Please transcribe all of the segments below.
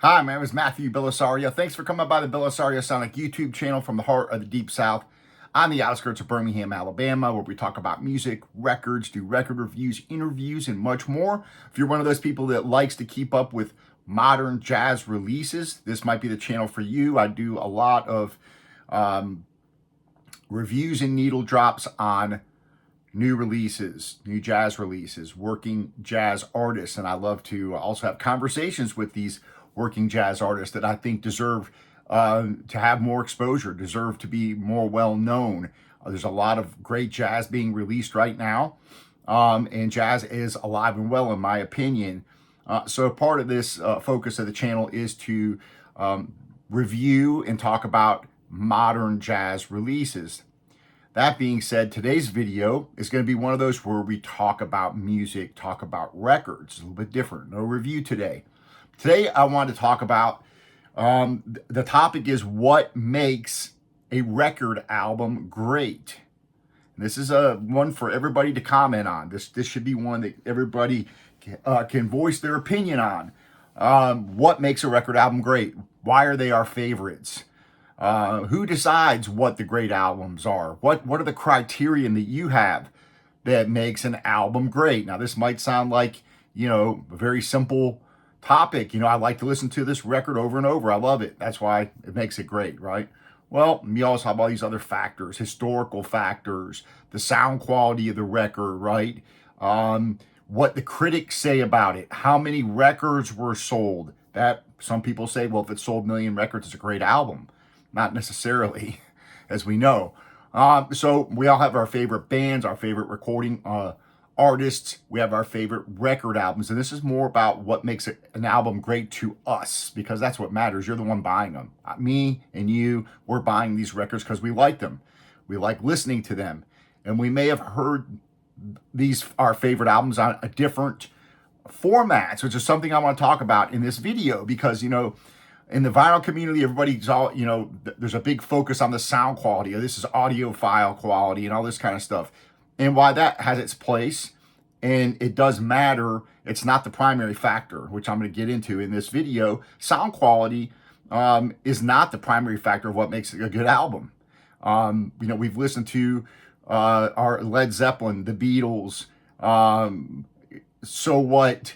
Hi, my name is Matthew Bellisario. Thanks for coming by the BellisarioSonic YouTube channel from the heart of the Deep South on the outskirts of Birmingham, Alabama, where we talk about music, records, do record reviews, interviews, and much more. If you're one of those people that likes to keep up with modern jazz releases, this might be the channel for you. I do a lot of reviews and needle drops on new releases, new jazz releases, working jazz artists, and I love to also have conversations with these working jazz artists that I think deserve to have more exposure, deserve to be more well known. There's a lot of great jazz being released right now, and jazz is alive and well, in my opinion. So part of this focus of the channel is to review and talk about modern jazz releases. That being said, today's video is going to be one of those where we talk about music, talk about records, a little bit different. No review today. Today, I want to talk about, the topic is what makes a record album great. And this is a one for everybody to comment on. This should be one that everybody can voice their opinion on. What makes a record album great? Why are they our favorites? Who decides what the great albums are? What are the criterion that you have that makes an album great? Now, this might sound like, a very simple topic. I like to listen to this record over and over. I love it. That's why it makes it great, right? Well, you also have all these other factors, historical factors, the sound quality of the record, right? What the critics say about it, how many records were sold. That some people say, well, if it sold 1 million records, it's a great album. Not necessarily, as we know. So we all have our favorite bands, our favorite recording artists. We have our favorite record albums. And this is more about what makes an album great to us, because that's what matters. You're the one buying them. Me and you, we're buying these records because we like them. We like listening to them. And we may have heard our favorite albums on a different formats, which is something I want to talk about in this video, because, in the vinyl community, everybody's all, there's a big focus on the sound quality. This is audiophile quality and all this kind of stuff. And why that has its place, and it does matter, it's not the primary factor, which I'm going to get into in this video. Sound quality is not the primary factor of what makes a good album. We've listened to our Led Zeppelin, the Beatles, So What,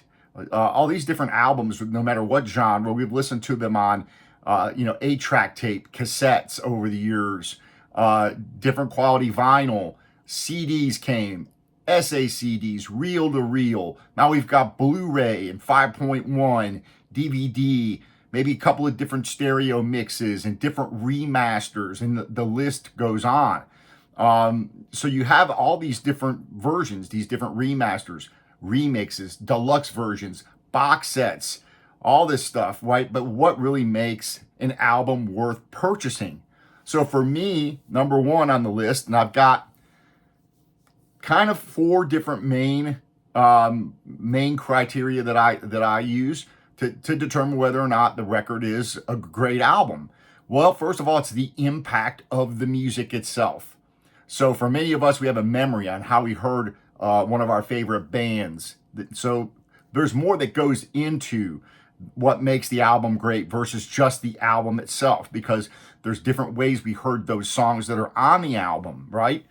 all these different albums, no matter what genre, we've listened to them on, 8-track tape, cassettes over the years, different quality vinyl, CDs came, SACDs, reel to reel. Now we've got Blu-ray and 5.1, DVD, maybe a couple of different stereo mixes and different remasters, and the list goes on. So you have all these different versions, these different remasters, remixes, deluxe versions, box sets, all this stuff, right? But what really makes an album worth purchasing? So for me, number one on the list, and I've got kind of 4 different main criteria that I use to determine whether or not the record is a great album. Well, first of all, it's the impact of the music itself. So for many of us, we have a memory on how we heard one of our favorite bands. So there's more that goes into what makes the album great versus just the album itself, because there's different ways we heard those songs that are on the album, right?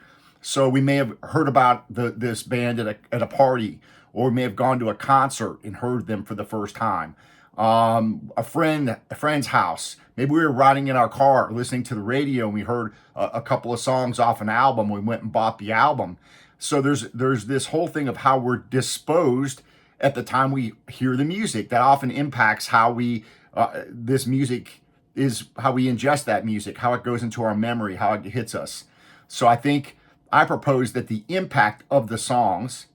So we may have heard about this band at a party, or we may have gone to a concert and heard them for the first time. A friend's house. Maybe we were riding in our car listening to the radio and we heard a couple of songs off an album. We went and bought the album. So there's this whole thing of how we're disposed at the time we hear the music that often impacts how we this music is, how we ingest that music, how it goes into our memory, how it hits us. So I propose that the impact of the songs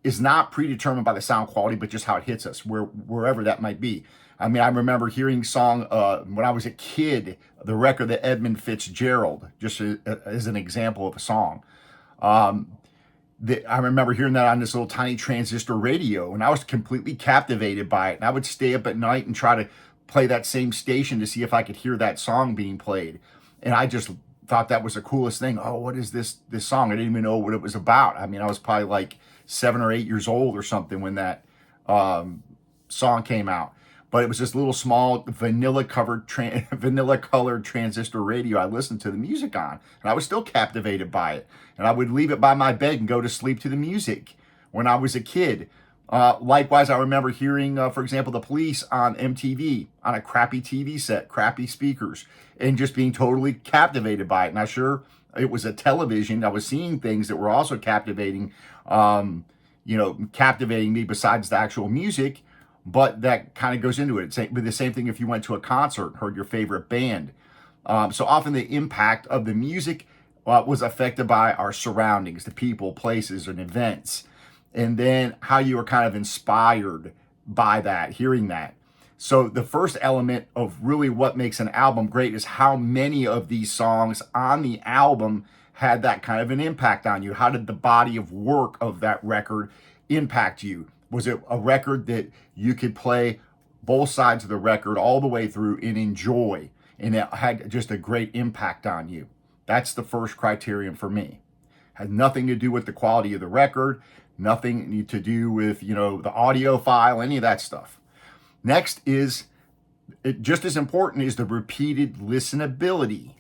is not predetermined by the sound quality, but just how it hits us, wherever that might be. I mean, I remember hearing song when I was a kid, the record that Edmund Fitzgerald, just as an example of a song. I remember hearing that on this little tiny transistor radio, and I was completely captivated by it. And I would stay up at night and try to play that same station to see if I could hear that song being played. And I just thought that was the coolest thing. Oh, what is this song? I didn't even know what it was about. I mean, I was probably like 7 or 8 years old or something when that song came out. But it was this little small vanilla colored transistor radio I listened to the music on, and I was still captivated by it. And I would leave it by my bed and go to sleep to the music when I was a kid. Likewise, I remember hearing, for example, the Police on MTV on a crappy TV set, crappy speakers, and just being totally captivated by it. Now, sure, it was a television. I was seeing things that were also captivating, captivating me besides the actual music. But that kind of goes into it. It's the same thing if you went to a concert, heard your favorite band. So often the impact of the music was affected by our surroundings, the people, places, and events. And then how you were kind of inspired by that, hearing that. So the first element of really what makes an album great is how many of these songs on the album had that kind of an impact on you. How did the body of work of that record impact you? Was it a record that you could play both sides of the record all the way through and enjoy, and it had just a great impact on you? That's the first criterion for me. Had nothing to do with the quality of the record, nothing to do with, the audio file, any of that stuff. Next is, just as important, is the repeated listenability.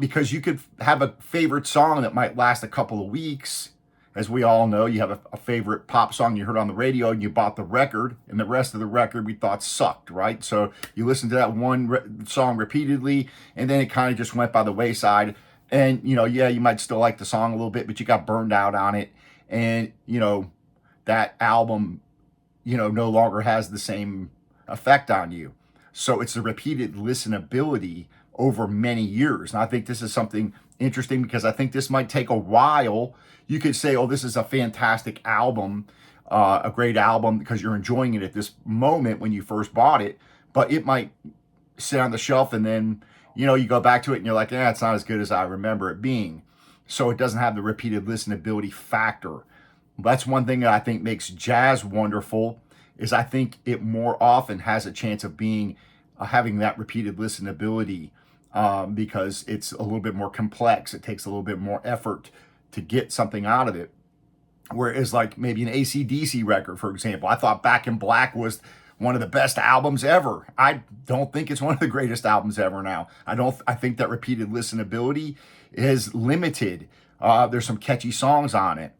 Because you could have a favorite song that might last a couple of weeks. As we all know, you have a favorite pop song you heard on the radio and you bought the record, and the rest of the record we thought sucked, right? So you listen to that one song repeatedly, and then it kind of just went by the wayside. And, you might still like the song a little bit, but you got burned out on it. And, that album, no longer has the same effect on you. So it's the repeated listenability over many years. And I think this is something interesting because I think this might take a while. You could say, oh, this is a fantastic album, a great album because you're enjoying it at this moment when you first bought it, but it might sit on the shelf and then, you go back to it and you're like, it's not as good as I remember it being. So it doesn't have the repeated listenability factor. That's one thing that I think makes jazz wonderful, is I think it more often has a chance of being having that repeated listenability because it's a little bit more complex. It takes a little bit more effort to get something out of it. Whereas like maybe an AC/DC record, for example, I thought Back in Black was one of the best albums ever. I don't think it's one of the greatest albums ever now. I think that repeated listenability is limited. There's some catchy songs on it.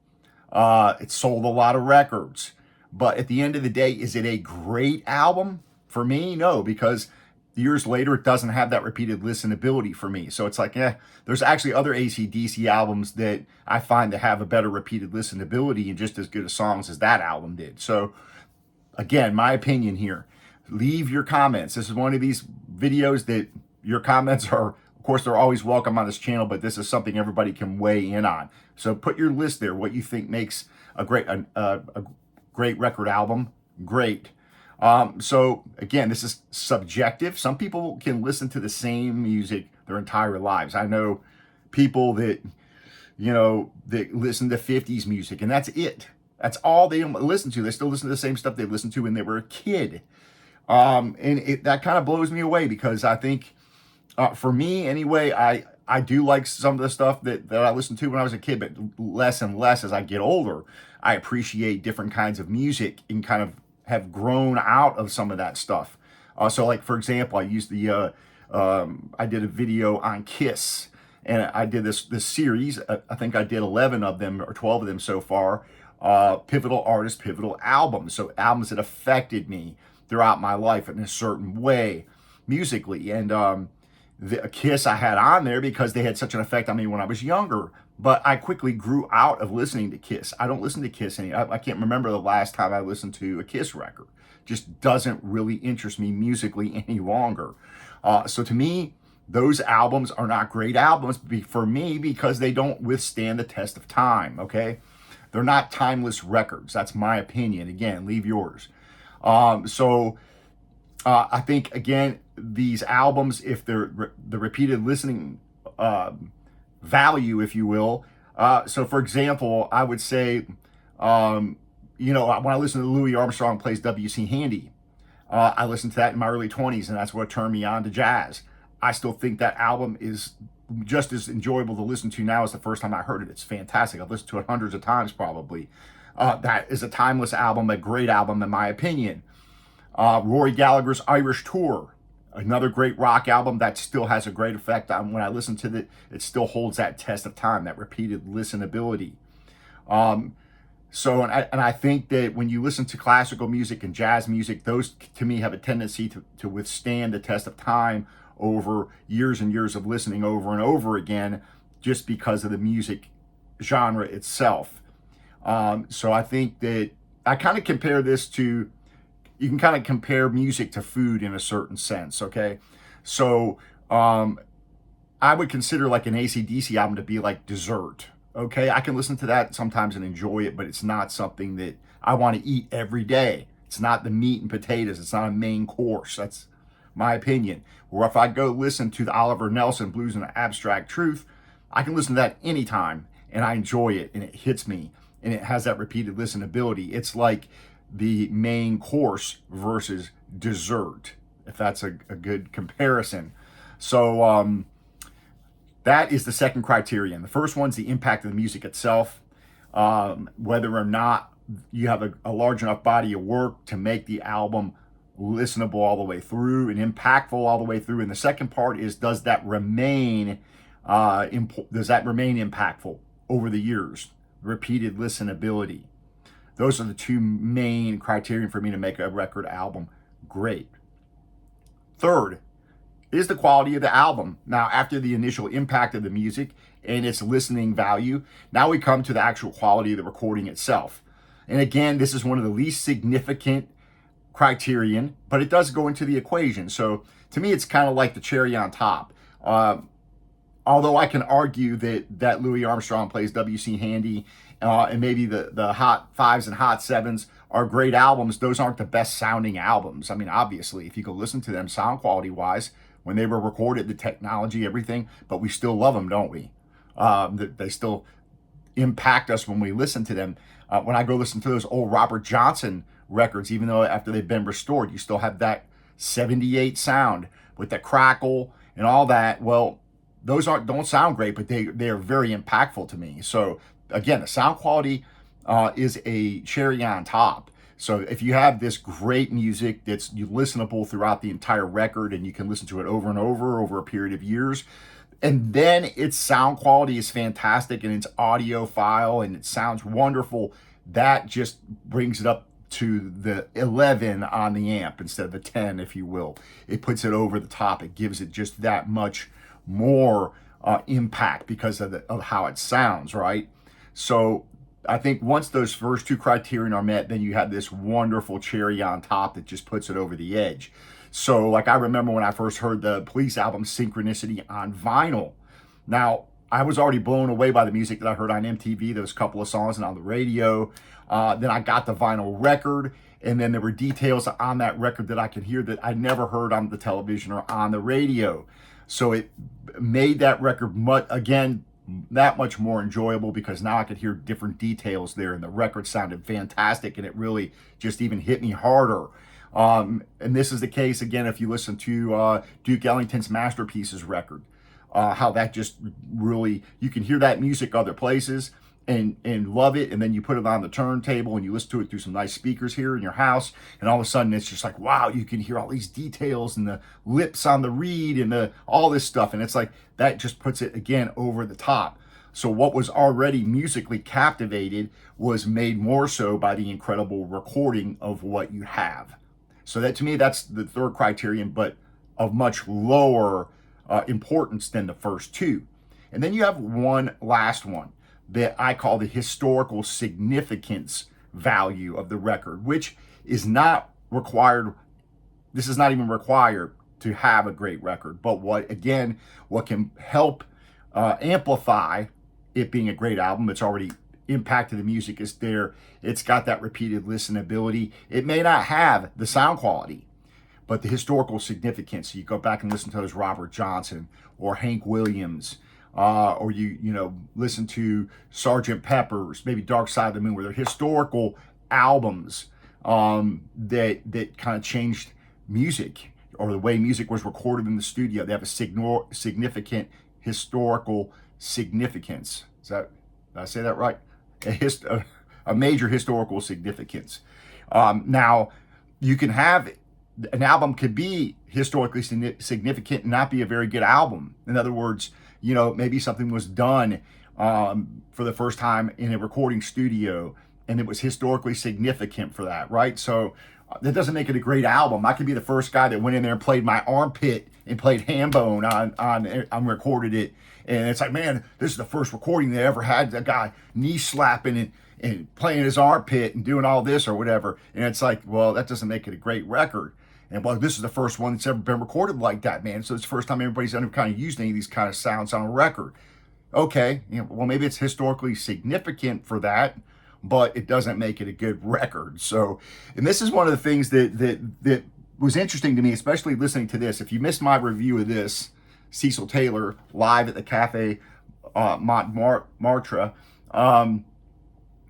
It sold a lot of records. But at the end of the day, is it a great album? For me, no, because years later, it doesn't have that repeated listenability for me. So it's like, there's actually other AC/DC albums that I find that have a better repeated listenability and just as good of songs as that album did. So again, my opinion here, leave your comments. This is one of these videos that your comments are, of course, they're always welcome on this channel, but this is something everybody can weigh in on. So put your list there, what you think makes a great record album great. So again, this is subjective. Some people can listen to the same music their entire lives. I know people that, that listen to 50s music and that's it. That's all they listen to. They still listen to the same stuff they listened to when they were a kid. That kind of blows me away because I think, for me anyway, I do like some of the stuff that I listened to when I was a kid, but less and less as I get older. I appreciate different kinds of music and kind of have grown out of some of that stuff. So like, for example, I used I did a video on Kiss, and I did this series. I think I did 11 of them or 12 of them so far. Pivotal artists, pivotal albums. So albums that affected me throughout my life in a certain way musically. And the Kiss I had on there because they had such an effect on me when I was younger. But I quickly grew out of listening to Kiss. I don't listen to Kiss anymore. I can't remember the last time I listened to a Kiss record. Just doesn't really interest me musically any longer. So to me, those albums are not great albums for me because they don't withstand the test of time, okay? They're not timeless records. That's my opinion. Again, leave yours. I think, again, these albums, if they're the repeated listening value, if you will. So for example, I would say, when I listen to Louis Armstrong plays W.C. Handy, I listened to that in my early 20s, and that's what turned me on to jazz. I still think that album is just as enjoyable to listen to now as the first time I heard it. It's fantastic. I've listened to it hundreds of times probably. That is a timeless album, a great album in my opinion. Rory Gallagher's Irish Tour, another great rock album that still has a great effect on when I listen to it. It still holds that test of time, that repeated listenability. And I think that when you listen to classical music and jazz music, those to me have a tendency to withstand the test of time over years and years of listening over and over again, just because of the music genre itself. So I think that I kind of compare this to, you can kind of compare music to food in a certain sense, okay? So I would consider like an AC/DC album to be like dessert, okay? I can listen to that sometimes and enjoy it, but it's not something that I want to eat every day. It's not the meat and potatoes. It's not a main course. That's my opinion. Or if I go listen to the Oliver Nelson Blues and Abstract Truth, I can listen to that anytime and I enjoy it and it hits me and it has that repeated listenability. It's like the main course versus dessert, if that's a good comparison. So that is the second criterion. The first one's the impact of the music itself, whether or not you have a large enough body of work to make the album listenable all the way through and impactful all the way through. And the second part is, does that remain impactful over the years? Repeated listenability. Those are the two main criterion for me to make a record album great. Third is the quality of the album. Now, after the initial impact of the music and its listening value, now we come to the actual quality of the recording itself. And again, this is one of the least significant criterion, but it does go into the equation. So to me, it's kind of like the cherry on top. Although I can argue that Louis Armstrong plays W.C. Handy and maybe the Hot Fives and Hot Sevens are great albums, those aren't the best sounding albums. I mean, obviously, if you go listen to them sound quality wise, when they were recorded, the technology, everything, but we still love them, don't we? They still impact us when we listen to them. When I go listen to those old Robert Johnson records, even though after they've been restored, you still have that 78 sound with the crackle and all that. Well, those don't sound great, but they are very impactful to me. So again, the sound quality is a cherry on top. So if you have this great music that's listenable throughout the entire record and you can listen to it over and over a period of years, and then its sound quality is fantastic and its audio file and it sounds wonderful, that just brings it up to the 11 on the amp instead of a 10, if you will. It puts it over the top. It gives it just that much more impact because of how it sounds, right? So I think once those first two criterion are met, then you have this wonderful cherry on top that just puts it over the edge. So like I remember when I first heard the Police album Synchronicity on vinyl. Now, I was already blown away by the music that I heard on MTV, those couple of songs, and on the radio. Then I got the vinyl record, and then there were details on that record that I could hear that I never heard on the television or on the radio. So it made that record, again, that much more enjoyable because now I could hear different details there, and the record sounded fantastic, and it really just even hit me harder. And this is the case, again, if you listen to Duke Ellington's Masterpieces record, how that just really, you can hear that music other places and love it, and then you put it on the turntable and you listen to it through some nice speakers here in your house, and all of a sudden it's just like, wow, you can hear all these details and the lips on the reed and all this stuff, and it's like that just puts it again over the top. So what was already musically captivated was made more so by the incredible recording of what you have. So that, to me, that's the third criterion, but of much lower importance than the first two. And then you have one last one that I call the historical significance value of the record, which is not required. This is not even required to have a great record, but what can help amplify it being a great album. It's already impacted, the music is there. It's got that repeated listenability. It may not have the sound quality, but the historical significance. You go back and listen to those Robert Johnson or Hank Williams, or you listen to Sgt. Pepper's, maybe Dark Side of the Moon, where they're historical albums that kind of changed music or the way music was recorded in the studio. They have a significant historical significance. Did I say that right? A major historical significance. Now, you can have an album could be historically significant and not be a very good album. In other words, maybe something was done for the first time in a recording studio and it was historically significant for that, right? So that doesn't make it a great album. I could be the first guy that went in there and played my armpit and played Hambone on recorded it. And it's like, man, this is the first recording they ever had a guy knee slapping and playing his armpit and doing all this or whatever. And it's like, well, that doesn't make it a great record. And well, this is the first one that's ever been recorded like that, man. So it's the first time everybody's ever kind of used any of these kind of sounds on a record. Okay, well, maybe it's historically significant for that, but it doesn't make it a good record. So, and this is one of the things that was interesting to me, especially listening to this. If you missed my review of this, Cecil Taylor live at the Cafe Montmartre,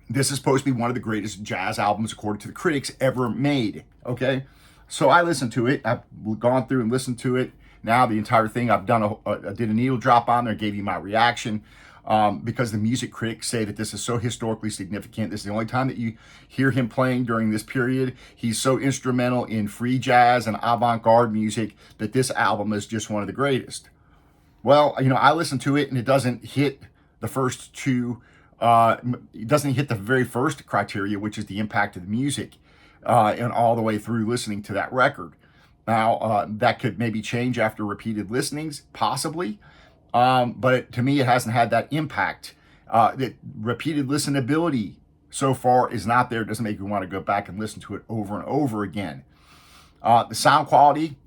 this is supposed to be one of the greatest jazz albums, according to the critics, ever made. Okay, so I listened to it. I've gone through and listened to it. Now the entire thing, I did a needle drop on there, gave you my reaction, because the music critics say that this is so historically significant. This is the only time that you hear him playing during this period. He's so instrumental in free jazz and avant-garde music that this album is just one of the greatest. Well, I listened to it and it doesn't hit the first two. It doesn't hit the very first criteria, which is the impact of the music, and all the way through listening to that record. Now, that could maybe change after repeated listenings, possibly. But to me, it hasn't had that impact. That repeated listenability so far is not there. It doesn't make you want to go back and listen to it over and over again. The sound quality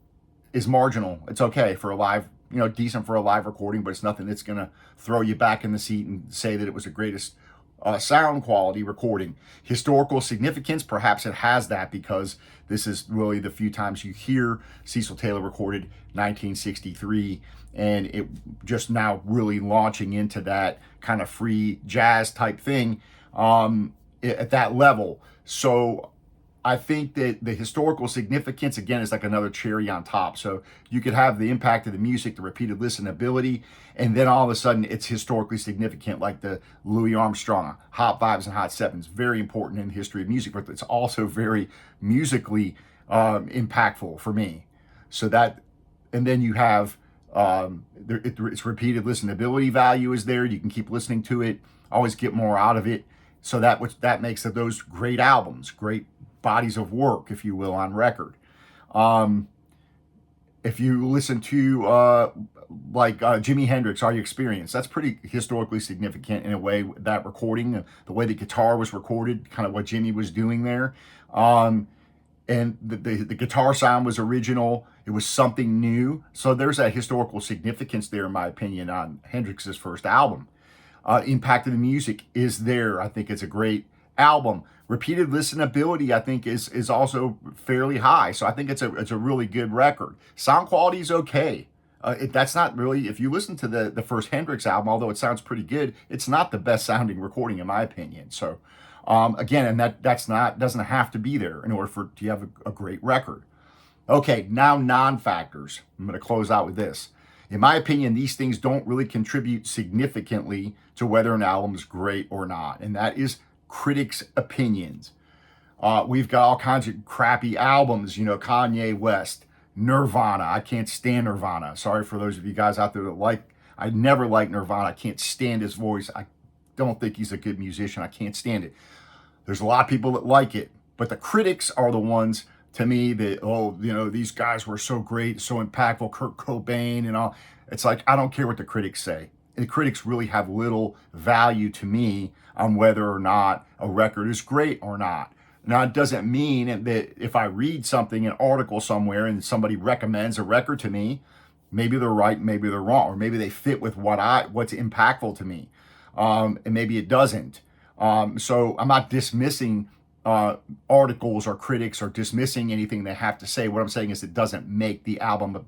is marginal. It's okay for a live, decent for a live recording, but it's nothing that's going to throw you back in the seat and say that it was the greatest sound quality recording. Historical significance, perhaps it has that, because this is really the few times you hear Cecil Taylor recorded 1963, and it just now really launching into that kind of free jazz type thing at that level. So I think that the historical significance, again, is like another cherry on top. So you could have the impact of the music, the repeated listenability, and then all of a sudden it's historically significant, like the Louis Armstrong, Hot Fives and Hot Sevens, very important in the history of music, but it's also very musically impactful for me. So that, and then you have its repeated listenability value is there. You can keep listening to it, always get more out of it. So that makes those great albums, great bodies of work, if you will, on record. If you listen to Jimi Hendrix, Are You Experienced? That's pretty historically significant in a way, that recording, the way the guitar was recorded, kind of what Jimmy was doing there. And the guitar sound was original. It was something new. So there's that historical significance there, in my opinion, on Hendrix's first album. Impact of the music is there. I think it's a great album. Repeated listenability, I think, is also fairly high. So I think it's a really good record. Sound quality is okay. That's not really, if you listen to the first Hendrix album, although it sounds pretty good, it's not the best sounding recording in my opinion. So again, and doesn't have to be there in order to have a great record. Okay, now non-factors. I'm going to close out with this. In my opinion, these things don't really contribute significantly to whether an album is great or not, and that is critics' opinions. We've got all kinds of crappy albums, Kanye West, Nirvana. I can't stand Nirvana. Sorry for those of you guys out there that I never liked Nirvana. I can't stand his voice. I don't think he's a good musician. I can't stand it. There's a lot of people that like it, but the critics are the ones, to me, that, these guys were so great, so impactful, Kurt Cobain and all. It's like, I don't care what the critics say. And the critics really have little value to me on whether or not a record is great or not. Now, it doesn't mean that if I read something, an article somewhere, and somebody recommends a record to me, maybe they're right, maybe they're wrong, or maybe they fit with what's impactful to me, and maybe it doesn't. So I'm not dismissing articles or critics or dismissing anything they have to say. What I'm saying is it doesn't make the album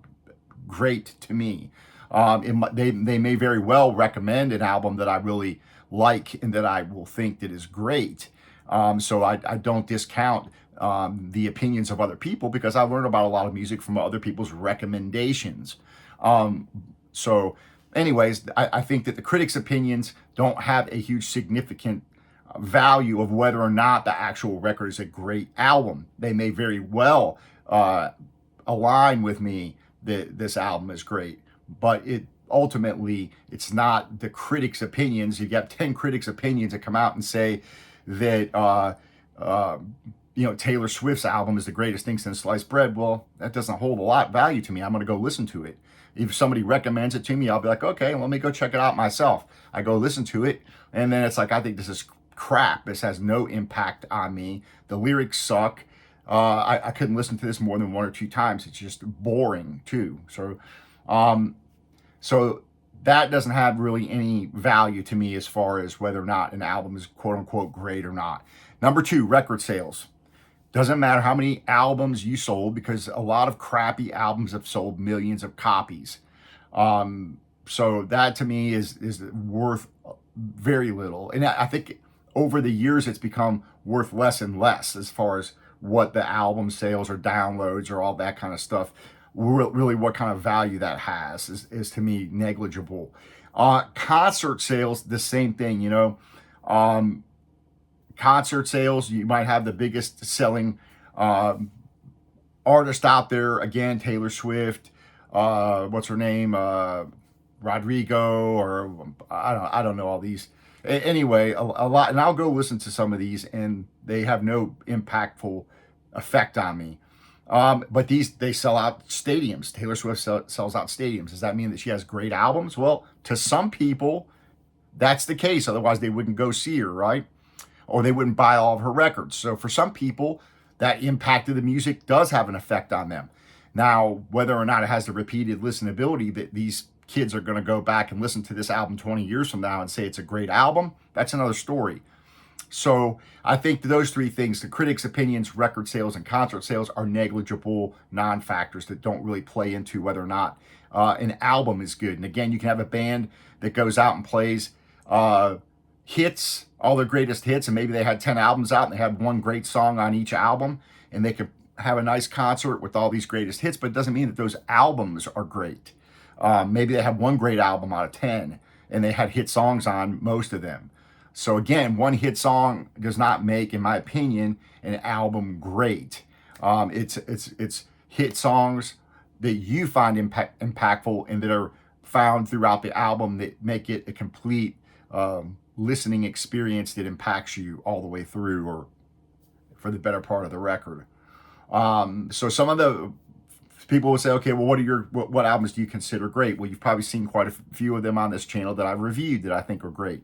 great to me. They may very well recommend an album that I really like and that I will think that is great. So I don't discount the opinions of other people, because I learn about a lot of music from other people's recommendations. So anyways, I think that the critics' opinions don't have a huge significant value of whether or not the actual record is a great album. They may very well align with me that this album is great. But it ultimately, it's not the critics' opinions. You got 10 critics' opinions that come out and say that uh, Taylor Swift's album is the greatest thing since sliced bread. Well, that doesn't hold a lot of value to me. I'm going to go listen to it. If somebody recommends it to me, I'll be like, okay, let me go check it out myself. I go listen to it, and then it's like, I think this is crap. This has no impact on me. The lyrics suck. I couldn't listen to this more than 1 or 2 times. It's just boring too. So that doesn't have really any value to me as far as whether or not an album is quote unquote great or not. Number 2, record sales. Doesn't matter how many albums you sold, because a lot of crappy albums have sold millions of copies. So that to me is worth very little. And I think over the years it's become worth less and less as far as what the album sales or downloads or all that kind of stuff. Really what kind of value that has is to me negligible. Concert sales, the same thing, concert sales, you might have the biggest selling artist out there. Again, Taylor Swift, what's her name? Rodrigo, or I don't know all these. Anyway, a lot, and I'll go listen to some of these, and they have no impactful effect on me. But they sell out stadiums. Taylor Swift sells out stadiums. Does that mean that she has great albums? Well, to some people, that's the case. Otherwise, they wouldn't go see her, right? Or they wouldn't buy all of her records. So for some people, that impact of the music does have an effect on them. Now, whether or not it has the repeated listenability that these kids are going to go back and listen to this album 20 years from now and say it's a great album, that's another story. So I think those 3 things, the critics' opinions, record sales, and concert sales, are negligible non-factors that don't really play into whether or not an album is good. And again, you can have a band that goes out and plays hits, all their greatest hits, and maybe they had 10 albums out and they had one great song on each album, and they could have a nice concert with all these greatest hits, but it doesn't mean that those albums are great. Maybe they have one great album out of 10 and they had hit songs on most of them. So again, one hit song does not make, in my opinion, an album great. It's hit songs that you find impactful and that are found throughout the album that make it a complete listening experience that impacts you all the way through, or for the better part of the record. So some of the people will say, okay, well, what albums do you consider great? Well, you've probably seen quite a few of them on this channel that I've reviewed that I think are great.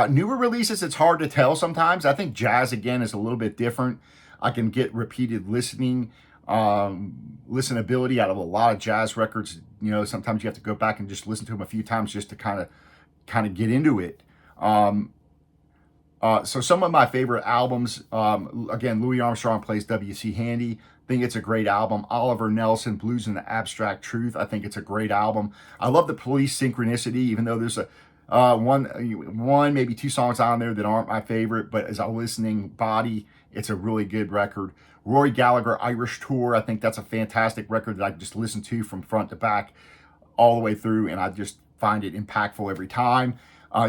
Newer releases, it's hard to tell sometimes. I think jazz, again, is a little bit different. I can get repeated listenability out of a lot of jazz records. Sometimes you have to go back and just listen to them a few times just to kind of get into it. So some of my favorite albums, again, Louis Armstrong Plays W.C. Handy. I think it's a great album. Oliver Nelson, Blues and the Abstract Truth. I think it's a great album. I love the Police, Synchronicity, even though there's one, maybe 2 songs on there that aren't my favorite, but as a listening body, it's a really good record. Rory Gallagher, Irish Tour. I think that's a fantastic record that I can just listen to from front to back all the way through, and I just find it impactful every time.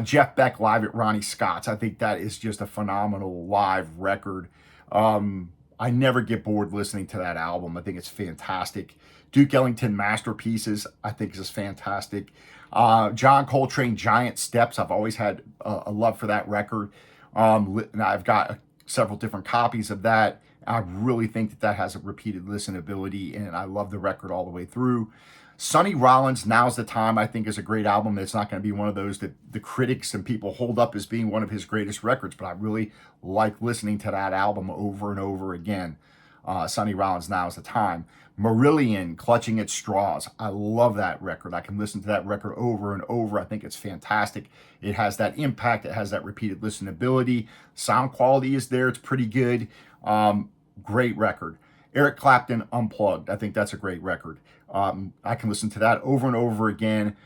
Jeff Beck, Live at Ronnie Scott's. I think that is just a phenomenal live record. I never get bored listening to that album. I think it's fantastic. Duke Ellington, Masterpieces, I think is fantastic. John Coltrane, Giant Steps. I've always had a love for that record. And I've got several different copies of that. I really think that has a repeated listenability, and I love the record all the way through. Sonny Rollins, Now's the Time, I think is a great album. It's not going to be one of those that the critics and people hold up as being one of his greatest records, but I really like listening to that album over and over again. Sonny Rollins, Now's the Time. Marillion, Clutching at Straws. I love that record. I can listen to that record over and over. I think it's fantastic. It has that impact. It has that repeated listenability. Sound quality is there. It's pretty good. Great record. Eric Clapton, Unplugged. I think that's a great record. I can listen to that over and over again.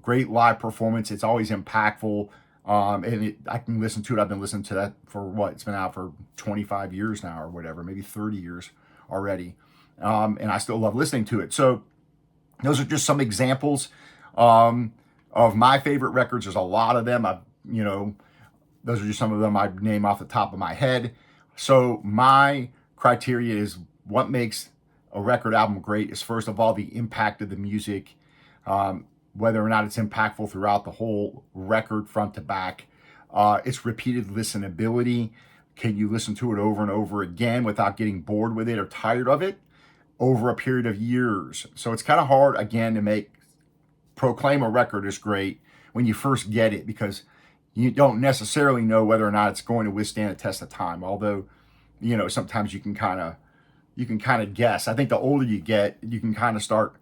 Great live performance. It's always impactful. And I can listen to it. I've been listening to that for it's been out for 25 years now or whatever, maybe 30 years already. And I still love listening to it. So those are just some examples of my favorite records. There's a lot of them. Those are just some of them I name off the top of my head. So my criteria is what makes a record album great is, first of all, the impact of the music, whether or not it's impactful throughout the whole record front to back. Its repeated listenability. Can you listen to it over and over again without getting bored with it or tired of it over a period of years? So it's kind of hard, again, to proclaim a record is great when you first get it, because you don't necessarily know whether or not it's going to withstand a test of time. Although, sometimes you can kind of guess. I think the older you get, you can kind of start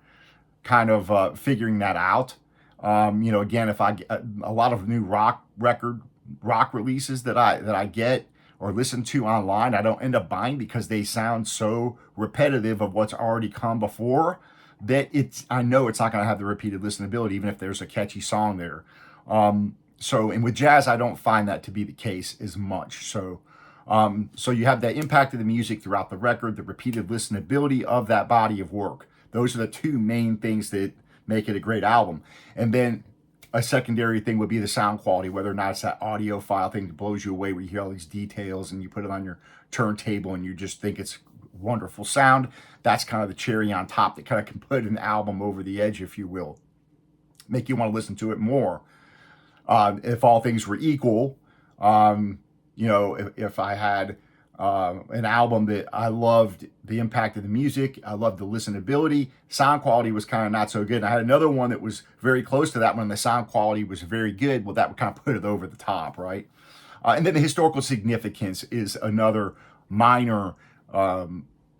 figuring that out. Again, if I get a lot of new rock releases that I get or listen to online, I don't end up buying because they sound so repetitive of what's already come before that I know it's not going to have the repeated listenability, even if there's a catchy song there. And with jazz, I don't find that to be the case as much. So you have the impact of the music throughout the record, the repeated listenability of that body of work. Those are the two main things that make it a great album. And then a secondary thing would be the sound quality, whether or not it's that audiophile thing that blows you away where you hear all these details and you put it on your turntable and you just think it's wonderful sound. That's kind of the cherry on top that kind of can put an album over the edge, if you will. Make you want to listen to it more. If all things were equal, if I had an album that I loved the impact of the music, I loved the listenability, sound quality was kind of not so good. And I had another one that was very close to that one. The sound quality was very good. Well, that would kind of put it over the top, right? And then the historical significance is another minor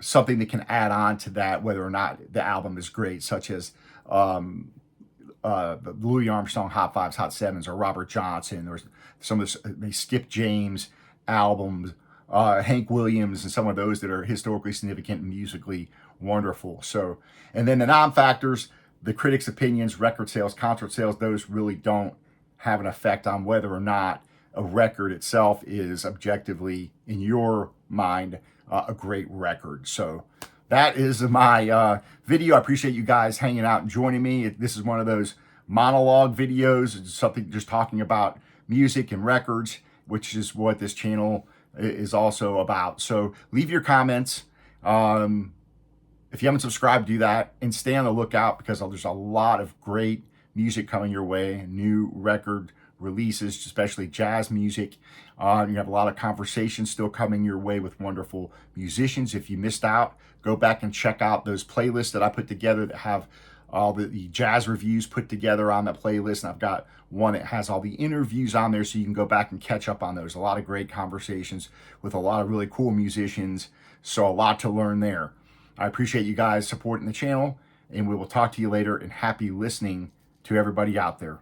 something that can add on to that, whether or not the album is great, such as Louis Armstrong Hot Fives, Hot Sevens, or Robert Johnson, or some of the Skip James albums, Hank Williams, and some of those that are historically significant and musically wonderful. So, and then the non-factors, the critics' opinions, record sales, concert sales, those really don't have an effect on whether or not a record itself is objectively, in your mind, a great record. So that is my video. I appreciate you guys hanging out and joining me. This is one of those monologue videos. It's something just talking about music and records, which is what this channel is also about. So leave your comments. If you haven't subscribed, do that, and stay on the lookout because there's a lot of great music coming your way, new record releases, especially jazz music. You have a lot of conversations still coming your way with wonderful musicians. If you missed out, go back and check out those playlists that I put together that have all the jazz reviews put together on the playlist. And I've got one that has all the interviews on there, so you can go back and catch up on those. A lot of great conversations with a lot of really cool musicians. So a lot to learn there. I appreciate you guys supporting the channel, and we will talk to you later, and happy listening to everybody out there.